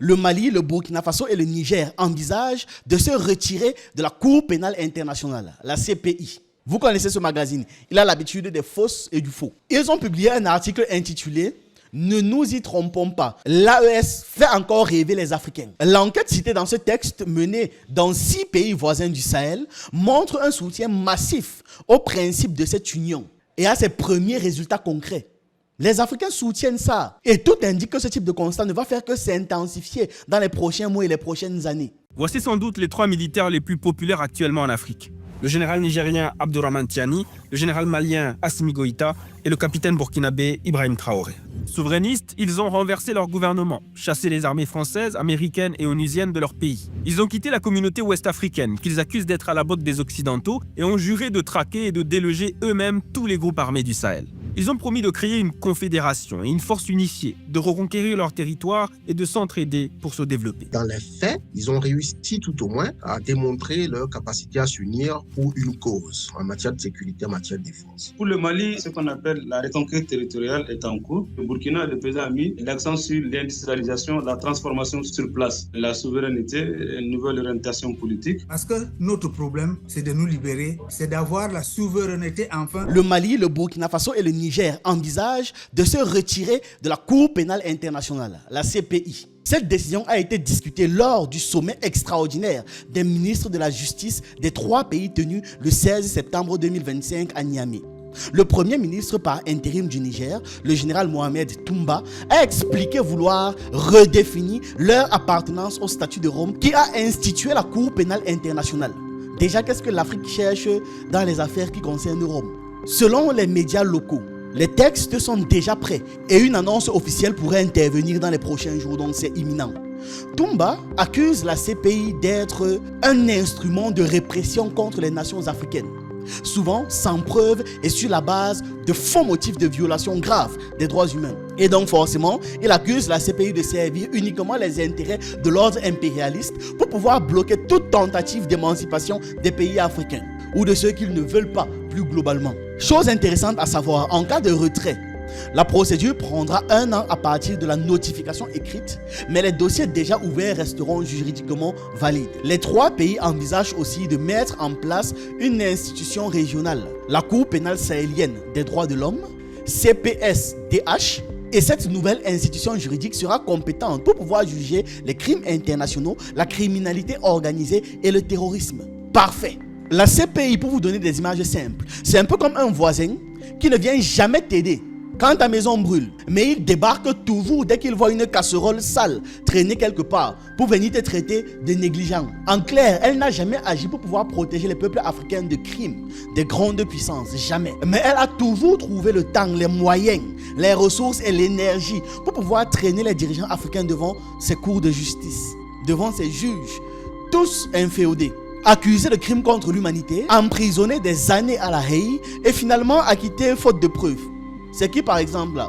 Le Mali, le Burkina Faso et le Niger envisagent de se retirer de la Cour pénale internationale, la CPI. Vous connaissez ce magazine, il a l'habitude des fausses et du faux. Ils ont publié un article intitulé « Ne nous y trompons pas, l'AES fait encore rêver les Africains ». L'enquête citée dans ce texte, menée dans 6 pays voisins du Sahel, montre un soutien massif au principe de cette union et à ses premiers résultats concrets. Les Africains soutiennent ça. Et tout indique que ce type de constat ne va faire que s'intensifier dans les prochains mois et les prochaines années. Voici sans doute les 3 militaires les plus populaires actuellement en Afrique. Le général nigérien Abdourahmane Tiani, le général malien Assimi Goïta et le capitaine burkinabé Ibrahim Traoré. Souverainistes, ils ont renversé leur gouvernement, chassé les armées françaises, américaines et onusiennes de leur pays. Ils ont quitté la communauté ouest-africaine, qu'ils accusent d'être à la botte des Occidentaux, et ont juré de traquer et de déloger eux-mêmes tous les groupes armés du Sahel. Ils ont promis de créer une confédération et une force unifiée, de reconquérir leur territoire et de s'entraider pour se développer. Dans les faits, ils ont réussi tout au moins à démontrer leur capacité à s'unir pour une cause en matière de sécurité, en matière de défense. Pour le Mali, ce qu'on appelle la reconquête territoriale est en cours. Le Burkina, le président a mis l'accent sur l'industrialisation, la transformation sur place, la souveraineté, une nouvelle orientation politique. Parce que notre problème, c'est de nous libérer, c'est d'avoir la souveraineté enfin. Le Mali, le Burkina Faso et le Niger envisagent de se retirer de la Cour pénale internationale, la CPI. Cette décision a été discutée lors du sommet extraordinaire des ministres de la Justice des 3 pays tenu le 16 septembre 2025 à Niamey. Le premier ministre par intérim du Niger, le général Mohamed Toumba, a expliqué vouloir redéfinir leur appartenance au statut de Rome qui a institué la Cour pénale internationale. Déjà, qu'est-ce que l'Afrique cherche dans les affaires qui concernent Rome? Selon les médias locaux, les textes sont déjà prêts et une annonce officielle pourrait intervenir dans les prochains jours, donc c'est imminent. Toumba accuse la CPI d'être un instrument de répression contre les nations africaines, souvent sans preuve et sur la base de faux motifs de violation grave des droits humains. Et donc forcément, il accuse la CPI de servir uniquement les intérêts de l'ordre impérialiste pour pouvoir bloquer toute tentative d'émancipation des pays africains ou de ceux qu'ils ne veulent pas plus globalement. Chose intéressante à savoir, en cas de retrait, la procédure prendra 1 an à partir de la notification écrite, mais les dossiers déjà ouverts resteront juridiquement valides. Les 3 pays envisagent aussi de mettre en place une institution régionale, la Cour pénale sahélienne des droits de l'homme, CPSDH, et cette nouvelle institution juridique sera compétente pour pouvoir juger les crimes internationaux, la criminalité organisée et le terrorisme. Parfait! La CPI, pour vous donner des images simples, c'est un peu comme un voisin qui ne vient jamais t'aider quand ta maison brûle, mais il débarque toujours dès qu'il voit une casserole sale traîner quelque part pour venir te traiter de négligent. En clair, elle n'a jamais agi pour pouvoir protéger les peuples africains de crimes, de grandes puissances, jamais. Mais elle a toujours trouvé le temps, les moyens, les ressources et l'énergie pour pouvoir traîner les dirigeants africains devant ses cours de justice, devant ses juges, tous inféodés, accusés de crimes contre l'humanité, emprisonnés des années à la Haye et finalement acquittés faute de preuves. C'est qui par exemple là?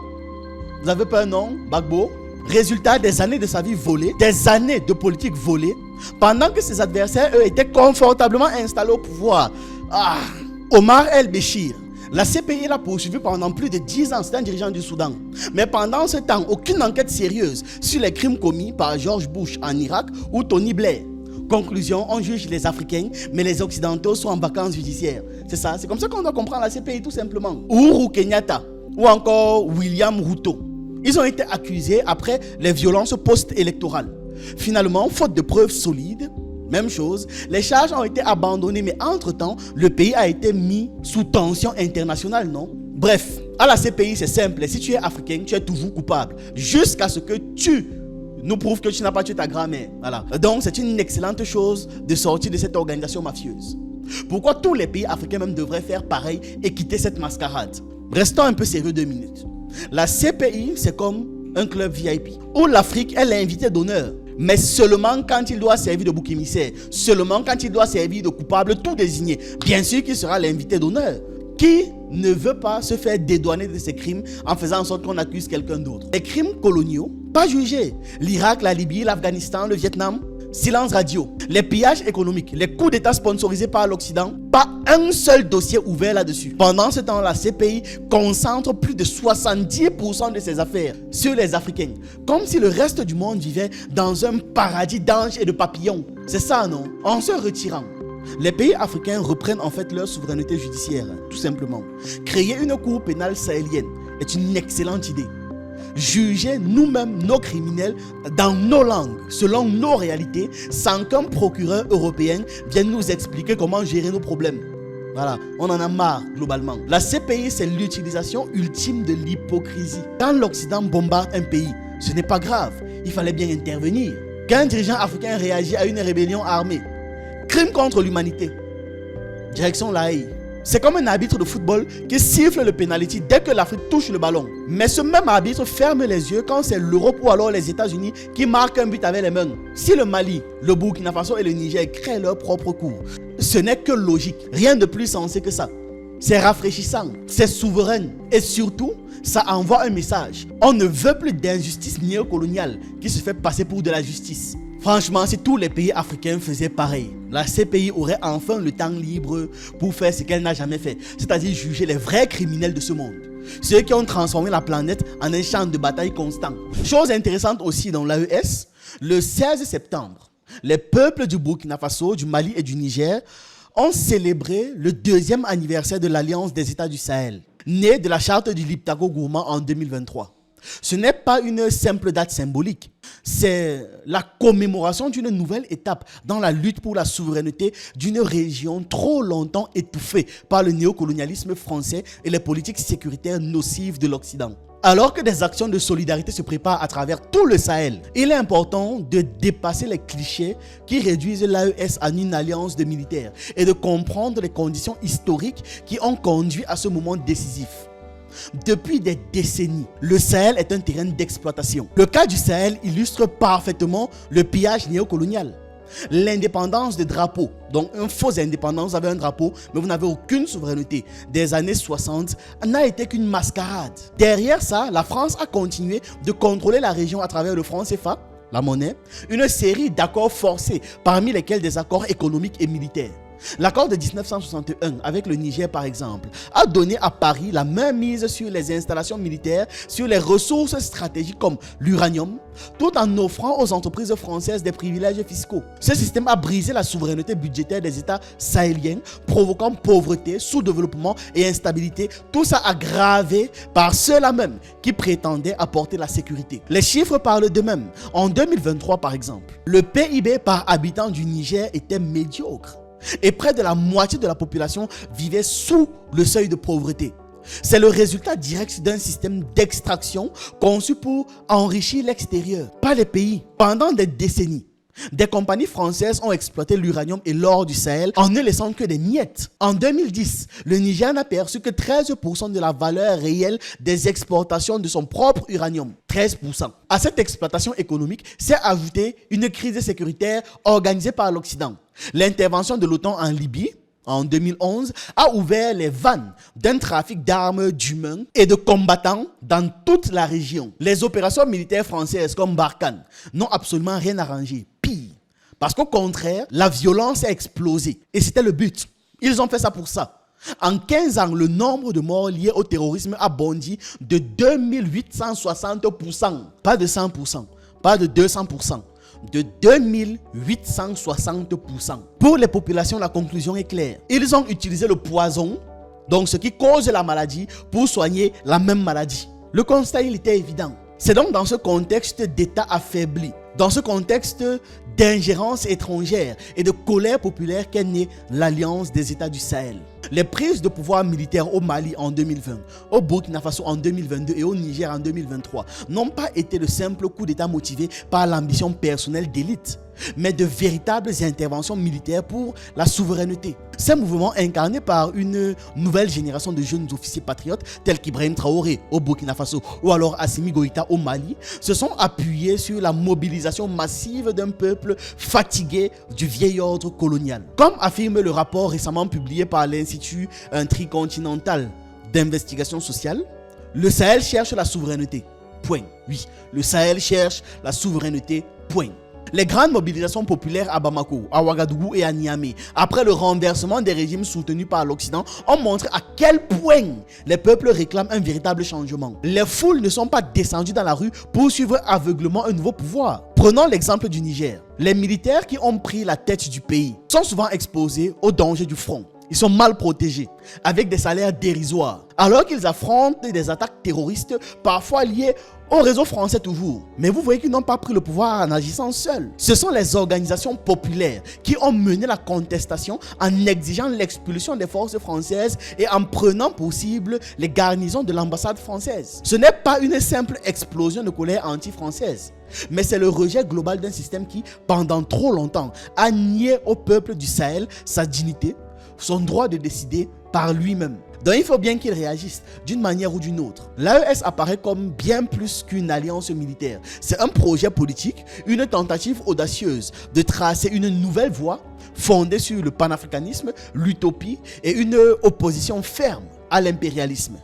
Vous avez pas un nom? Gbagbo? Résultat des années de sa vie volée, des années de politique volée, pendant que ses adversaires, eux, étaient confortablement installés au pouvoir. Omar El-Béchir, la CPI l'a poursuivi pendant plus de 10 ans, c'est un dirigeant du Soudan. Mais pendant ce temps, aucune enquête sérieuse sur les crimes commis par George Bush en Irak ou Tony Blair. Conclusion, on juge les Africains, mais les Occidentaux sont en vacances judiciaires. C'est ça, c'est comme ça qu'on doit comprendre la CPI tout simplement. Uhuru Kenyatta ou encore William Ruto. Ils ont été accusés après les violences post-électorales. Finalement, faute de preuves solides, même chose, les charges ont été abandonnées, mais entre-temps, le pays a été mis sous tension internationale, non? Bref, à la CPI, c'est simple. Si tu es africain, tu es toujours coupable. Jusqu'à ce que tu nous prouves que tu n'as pas tué ta grand-mère. Voilà. Donc, c'est une excellente chose de sortir de cette organisation mafieuse. Pourquoi tous les pays africains même devraient faire pareil et quitter cette mascarade? Restons un peu sérieux 2 minutes. La CPI, c'est comme un club VIP où l'Afrique est l'invité d'honneur. Mais seulement quand il doit servir de bouc émissaire, seulement quand il doit servir de coupable tout désigné. Bien sûr qu'il sera l'invité d'honneur. Qui ne veut pas se faire dédouaner de ses crimes en faisant en sorte qu'on accuse quelqu'un d'autre? Les crimes coloniaux, pas jugés. L'Irak, la Libye, l'Afghanistan, le Vietnam, Silence radio, les pillages économiques, les coups d'État sponsorisés par l'Occident, pas un seul dossier ouvert là-dessus. Pendant ce temps, la CPI concentre plus de 70% de ses affaires sur les Africains, comme si le reste du monde vivait dans un paradis d'anges et de papillons. C'est ça, non? En se retirant, les pays africains reprennent en fait leur souveraineté judiciaire, tout simplement. Créer une cour pénale sahélienne est une excellente idée. Juger nous-mêmes nos criminels dans nos langues, selon nos réalités, sans qu'un procureur européen vienne nous expliquer comment gérer nos problèmes. Voilà, on en a marre globalement. La CPI, c'est l'utilisation ultime de l'hypocrisie. Quand l'Occident bombarde un pays, ce n'est pas grave, il fallait bien intervenir. Quand un dirigeant africain réagit à une rébellion armée, crime contre l'humanité, direction La Haye. C'est comme un arbitre de football qui siffle le penalty dès que l'Afrique touche le ballon. Mais ce même arbitre ferme les yeux quand c'est l'Europe ou alors les États-Unis qui marquent un but avec les mains. Si le Mali, le Burkina Faso et le Niger créent leur propre cours, ce n'est que logique. Rien de plus sensé que ça. C'est rafraîchissant, c'est souverain et surtout, ça envoie un message. On ne veut plus d'injustice néocoloniale qui se fait passer pour de la justice. Franchement, si tous les pays africains faisaient pareil, la CPI aurait enfin le temps libre pour faire ce qu'elle n'a jamais fait, c'est-à-dire juger les vrais criminels de ce monde. Ceux qui ont transformé la planète en un champ de bataille constant. Chose intéressante aussi dans l'AES, le 16 septembre, les peuples du Burkina Faso, du Mali et du Niger ont célébré le 2e anniversaire de l'Alliance des États du Sahel, née de la charte du Liptako Gourmand en 2023. Ce n'est pas une simple date symbolique, c'est la commémoration d'une nouvelle étape dans la lutte pour la souveraineté d'une région trop longtemps étouffée par le néocolonialisme français et les politiques sécuritaires nocives de l'Occident. Alors que des actions de solidarité se préparent à travers tout le Sahel, il est important de dépasser les clichés qui réduisent l'AES en une alliance de militaires et de comprendre les conditions historiques qui ont conduit à ce moment décisif. Depuis des décennies, le Sahel est un terrain d'exploitation. Le cas du Sahel illustre parfaitement le pillage néocolonial. L'indépendance des drapeaux, donc une fausse indépendance, vous avez un drapeau, mais vous n'avez aucune souveraineté, des années 60, n'a été qu'une mascarade. Derrière ça, la France a continué de contrôler la région à travers le franc CFA, la monnaie, une série d'accords forcés, parmi lesquels des accords économiques et militaires. L'accord de 1961 avec le Niger par exemple a donné à Paris la main mise sur les installations militaires, sur les ressources stratégiques comme l'uranium, tout en offrant aux entreprises françaises des privilèges fiscaux. Ce système a brisé la souveraineté budgétaire des États sahéliens, provoquant pauvreté, sous-développement et instabilité, tout ça aggravé par ceux-là même qui prétendaient apporter la sécurité. Les chiffres parlent d'eux-mêmes. En 2023 par exemple, le PIB par habitant du Niger était médiocre. Et près de la moitié de la population vivait sous le seuil de pauvreté. C'est le résultat direct d'un système d'extraction conçu pour enrichir l'extérieur, pas les pays. Pendant des décennies, des compagnies françaises ont exploité l'uranium et l'or du Sahel en ne laissant que des miettes. En 2010, le Niger n'a perçu que 13% de la valeur réelle des exportations de son propre uranium. 13%. À cette exploitation économique s'est ajoutée une crise sécuritaire organisée par l'Occident. L'intervention de l'OTAN en Libye, en 2011, a ouvert les vannes d'un trafic d'armes, d'humains et de combattants dans toute la région. Les opérations militaires françaises comme Barkhane n'ont absolument rien arrangé. Pire, parce qu'au contraire, la violence a explosé. Et c'était le but. Ils ont fait ça pour ça. En 15 ans, le nombre de morts liés au terrorisme a bondi de 2860%. Pas de 100%, pas de 200%. De 2860%. Pour les populations, la conclusion est claire. Ils ont utilisé le poison, donc ce qui cause la maladie, pour soigner la même maladie. Le constat, il était évident. C'est donc dans ce contexte d'État affaibli, dans ce contexte d'ingérence étrangère et de colère populaire qu'est née l'Alliance des États du Sahel. Les prises de pouvoir militaire au Mali en 2020, au Burkina Faso en 2022 et au Niger en 2023 n'ont pas été de simples coups d'État motivés par l'ambition personnelle d'élite, mais de véritables interventions militaires pour la souveraineté. Ces mouvements incarnés par une nouvelle génération de jeunes officiers patriotes tels qu'Ibrahim Traoré au Burkina Faso ou alors Assimi Goïta au Mali se sont appuyés sur la mobilisation massive d'un peuple fatigué du vieil ordre colonial. Comme affirme le rapport récemment publié par l'Institut tricontinental d'investigation sociale, le Sahel cherche la souveraineté. Point. Oui, le Sahel cherche la souveraineté. Point. Les grandes mobilisations populaires à Bamako, à Ouagadougou et à Niamey, après le renversement des régimes soutenus par l'Occident, ont montré à quel point les peuples réclament un véritable changement. Les foules ne sont pas descendues dans la rue pour suivre aveuglement un nouveau pouvoir. Prenons l'exemple du Niger. Les militaires qui ont pris la tête du pays sont souvent exposés aux dangers du front. Ils sont mal protégés, avec des salaires dérisoires, alors qu'ils affrontent des attaques terroristes, parfois liées au réseau français toujours. Mais vous voyez qu'ils n'ont pas pris le pouvoir en agissant seuls. Ce sont les organisations populaires qui ont mené la contestation en exigeant l'expulsion des forces françaises et en prenant pour cible les garnisons de l'ambassade française. Ce n'est pas une simple explosion de colère anti-française, mais c'est le rejet global d'un système qui, pendant trop longtemps, a nié au peuple du Sahel sa dignité, son droit de décider par lui-même. Donc il faut bien qu'il réagisse d'une manière ou d'une autre. L'AES apparaît comme bien plus qu'une alliance militaire. C'est un projet politique, une tentative audacieuse de tracer une nouvelle voie fondée sur le panafricanisme, l'utopie et une opposition ferme à l'impérialisme.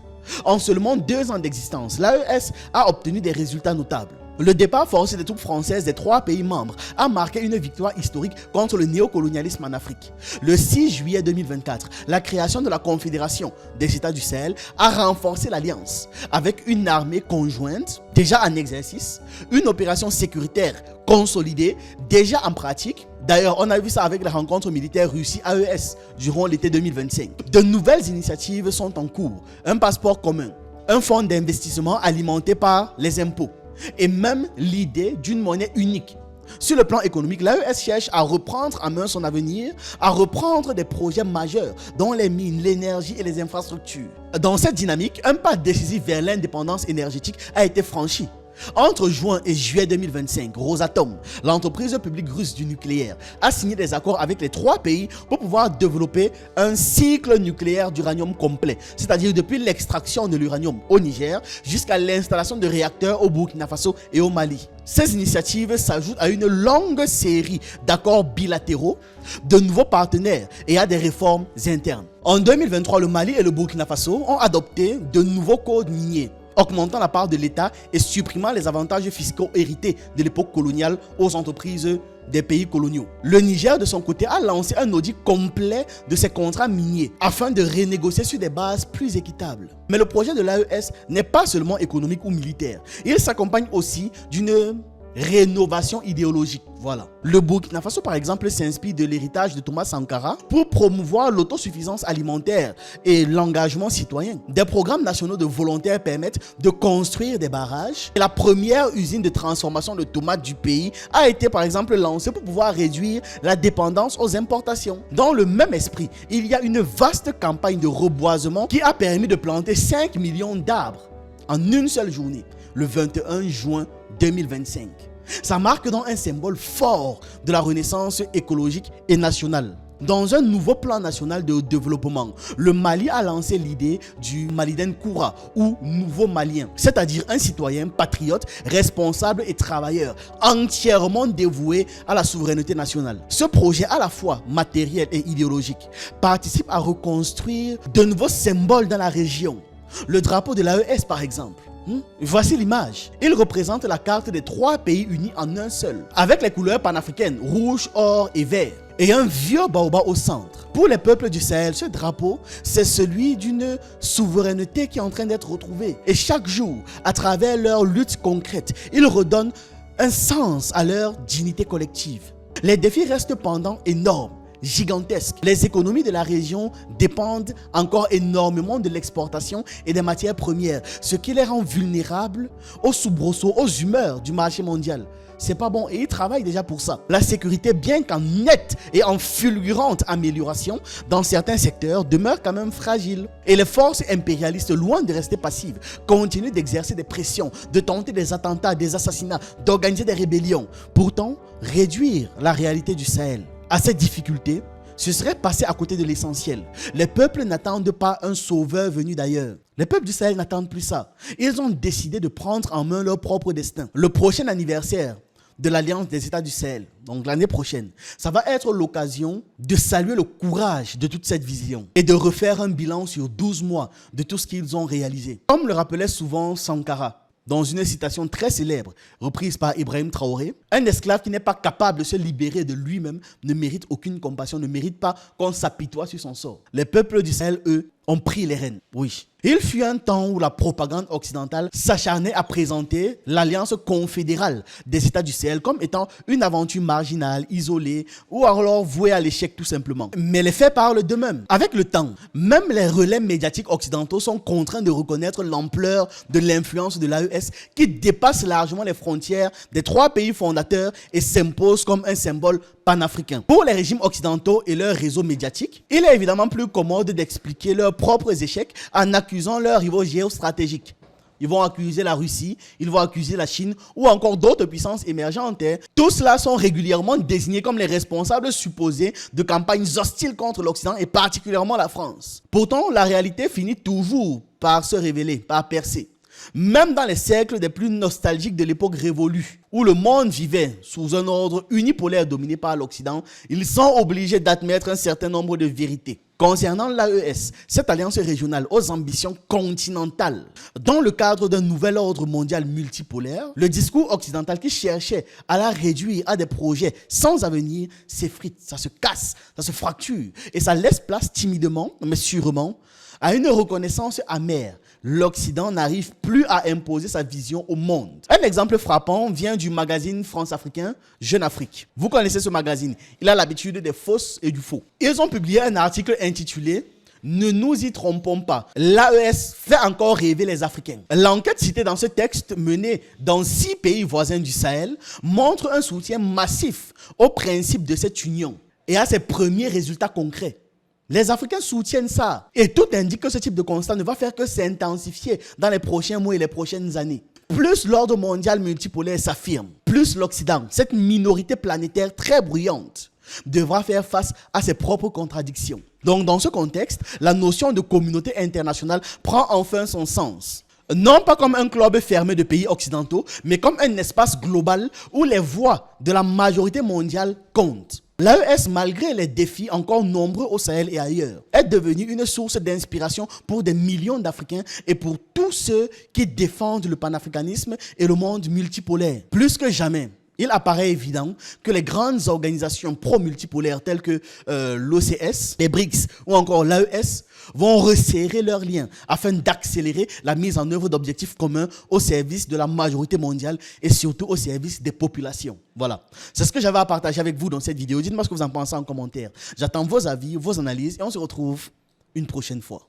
En seulement 2 ans d'existence, l'AES a obtenu des résultats notables. Le départ forcé des troupes françaises des 3 pays membres a marqué une victoire historique contre le néocolonialisme en Afrique. Le 6 juillet 2024, la création de la Confédération des États du Sahel a renforcé l'alliance avec une armée conjointe déjà en exercice, une opération sécuritaire consolidée déjà en pratique. D'ailleurs, on a vu ça avec la rencontre militaire Russie-AES durant l'été 2025. De nouvelles initiatives sont en cours. Un passeport commun, un fonds d'investissement alimenté par les impôts, et même l'idée d'une monnaie unique. Sur le plan économique, l'AES cherche à reprendre en main son avenir, à reprendre des projets majeurs dont les mines, l'énergie et les infrastructures. Dans cette dynamique, un pas décisif vers l'indépendance énergétique a été franchi. Entre juin et juillet 2025, Rosatom, l'entreprise publique russe du nucléaire, a signé des accords avec les 3 pays pour pouvoir développer un cycle nucléaire d'uranium complet, c'est-à-dire depuis l'extraction de l'uranium au Niger jusqu'à l'installation de réacteurs au Burkina Faso et au Mali. Ces initiatives s'ajoutent à une longue série d'accords bilatéraux, de nouveaux partenaires et à des réformes internes. En 2023, le Mali et le Burkina Faso ont adopté de nouveaux codes miniers, augmentant la part de l'État et supprimant les avantages fiscaux hérités de l'époque coloniale aux entreprises des pays coloniaux. Le Niger, de son côté, a lancé un audit complet de ses contrats miniers afin de renégocier sur des bases plus équitables. Mais le projet de l'AES n'est pas seulement économique ou militaire. Il s'accompagne aussi d'une rénovation idéologique. Voilà. Le Burkina Faso, par exemple, s'inspire de l'héritage de Thomas Sankara pour promouvoir l'autosuffisance alimentaire et l'engagement citoyen. Des programmes nationaux de volontaires permettent de construire des barrages. Et la première usine de transformation de tomates du pays a été, par exemple, lancée pour pouvoir réduire la dépendance aux importations. Dans le même esprit, il y a une vaste campagne de reboisement qui a permis de planter 5 millions d'arbres en une seule journée, le 21 juin 2025. Ça marque donc un symbole fort de la renaissance écologique et nationale. Dans un nouveau plan national de développement, le Mali a lancé l'idée du Maliden Koura ou nouveau malien, c'est-à-dire un citoyen patriote, responsable et travailleur, entièrement dévoué à la souveraineté nationale. Ce projet, à la fois matériel et idéologique, participe à reconstruire de nouveaux symboles dans la région. Le drapeau de l'AES, par exemple. Voici l'image. Il représente la carte des 3 pays unis en un seul, avec les couleurs panafricaines, rouge, or et vert, et un vieux baobab au centre. Pour les peuples du Sahel, ce drapeau, c'est celui d'une souveraineté qui est en train d'être retrouvée. Et chaque jour, à travers leur lutte concrète, ils redonnent un sens à leur dignité collective. Les défis restent pendant énormes, gigantesques. Les économies de la région dépendent encore énormément de l'exportation et des matières premières, ce qui les rend vulnérables aux soubresauts, aux humeurs du marché mondial. C'est pas bon et ils travaillent déjà pour ça. La sécurité, bien qu'en nette et en fulgurante amélioration dans certains secteurs, demeure quand même fragile. Et les forces impérialistes, loin de rester passives, continuent d'exercer des pressions, de tenter des attentats, des assassinats, d'organiser des rébellions. Pourtant, réduire la réalité du Sahel à cette difficulté, ce serait passer à côté de l'essentiel. Les peuples n'attendent pas un sauveur venu d'ailleurs. Les peuples du Sahel n'attendent plus ça. Ils ont décidé de prendre en main leur propre destin. Le prochain anniversaire de l'Alliance des États du Sahel, donc l'année prochaine, ça va être l'occasion de saluer le courage de toute cette vision et de refaire un bilan sur 12 mois de tout ce qu'ils ont réalisé. Comme le rappelait souvent Sankara, Dans une citation très célèbre, reprise par Ibrahim Traoré, un esclave qui n'est pas capable de se libérer de lui-même ne mérite aucune compassion, ne mérite pas qu'on s'apitoie sur son sort. Les peuples du Sahel, eux, ont pris les rênes. Oui. Il fut un temps où la propagande occidentale s'acharnait à présenter l'alliance confédérale des États du Sahel comme étant une aventure marginale, isolée ou alors vouée à l'échec tout simplement. Mais les faits parlent d'eux-mêmes. Avec le temps, même les relais médiatiques occidentaux sont contraints de reconnaître l'ampleur de l'influence de l'AES qui dépasse largement les frontières des 3 pays fondateurs et s'impose comme un symbole panafricain. Pour les régimes occidentaux et leurs réseaux médiatiques, il est évidemment plus commode d'expliquer leurs propres échecs en accusant leurs rivaux géostratégiques. Ils vont accuser la Russie, ils vont accuser la Chine ou encore d'autres puissances émergentes. Tous ceux-là sont régulièrement désignés comme les responsables supposés de campagnes hostiles contre l'Occident et particulièrement la France. Pourtant, la réalité finit toujours par se révéler, par percer. Même dans les cercles des plus nostalgiques de l'époque révolue, où le monde vivait sous un ordre unipolaire dominé par l'Occident, ils sont obligés d'admettre un certain nombre de vérités. Concernant l'AES, cette alliance régionale aux ambitions continentales, dans le cadre d'un nouvel ordre mondial multipolaire, le discours occidental qui cherchait à la réduire à des projets sans avenir s'effrite, ça se casse, ça se fracture et ça laisse place timidement, mais sûrement, à une reconnaissance amère. L'Occident n'arrive plus à imposer sa vision au monde. Un exemple frappant vient du magazine France-Africain Jeune Afrique. Vous connaissez ce magazine, il a l'habitude des fausses et du faux. Ils ont publié un article intitulé « Ne nous y trompons pas, l'AES fait encore rêver les Africains ». L'enquête citée dans ce texte, menée dans 6 pays voisins du Sahel, montre un soutien massif au principe de cette union et à ses premiers résultats concrets. Les Africains soutiennent ça. Et tout indique que ce type de constat ne va faire que s'intensifier dans les prochains mois et les prochaines années. Plus l'ordre mondial multipolaire s'affirme, plus l'Occident, cette minorité planétaire très bruyante, devra faire face à ses propres contradictions. Donc dans ce contexte, la notion de communauté internationale prend enfin son sens. Non pas comme un club fermé de pays occidentaux, mais comme un espace global où les voix de la majorité mondiale comptent. L'AES, malgré les défis encore nombreux au Sahel et ailleurs, est devenue une source d'inspiration pour des millions d'Africains et pour tous ceux qui défendent le panafricanisme et le monde multipolaire. Plus que jamais, il apparaît évident que les grandes organisations pro-multipolaires telles que l'OCS, les BRICS ou encore l'AES vont resserrer leurs liens afin d'accélérer la mise en œuvre d'objectifs communs au service de la majorité mondiale et surtout au service des populations. Voilà, c'est ce que j'avais à partager avec vous dans cette vidéo. Dites-moi ce que vous en pensez en commentaire. J'attends vos avis, vos analyses et on se retrouve une prochaine fois.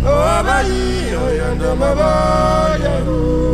Oh, abayi, oh, yanda mabaya.